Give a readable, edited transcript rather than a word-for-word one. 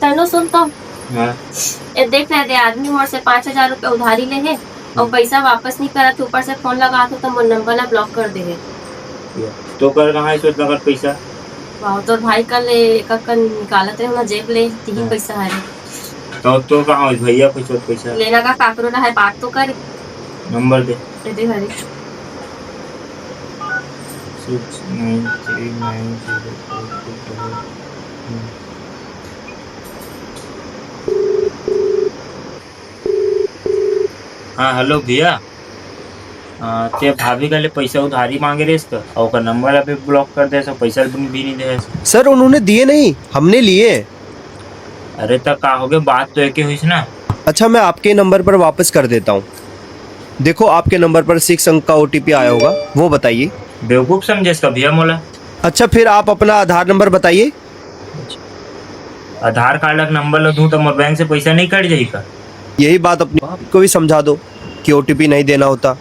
तनु सुन तो, हाँ ये देख रहे थे आदमी मोर से 5,000 रुपया उधारी ले है और पैसा वापस नहीं करा थे, ऊपर से फोन लगा तो मोर नंबर ला ब्लॉक कर दे है। तो कर कहाँ है सोच नगद पैसा? वाह, तो भाई कल एक निकालत रहे जेब ले तीही हाँ। पैसा है तो कहाँ है भैया पैसा पैसा? लेना का काकरो ना है, बात तो कर। नंबर दे। दे हरे 69390422। हाँ हेलो भैया, ते भाभी का ले पैसा उधारी मांगे रहे इसका और ओकर नंबर अभी ब्लॉक कर दे, सो पैसा भी नहीं दे। सर उन्होंने दिए नहीं, हमने लिए। अरे तक का हो गया, बात तो एक ही हुई ना। अच्छा मैं आपके नंबर पर वापस कर देता हूँ। देखो आपके नंबर पर 6 अंक का OTP आया होगा, वो बताइए। बेवकूफ समझे इसका भैया मोला। अच्छा फिर आप अपना आधार नंबर बताइए। आधार कार्ड का नंबर ला दूं तो मोर बैंक से पैसा नहीं कट जाई का? यही बात अपनी को भी समझा दो कि OTP नहीं देना होता।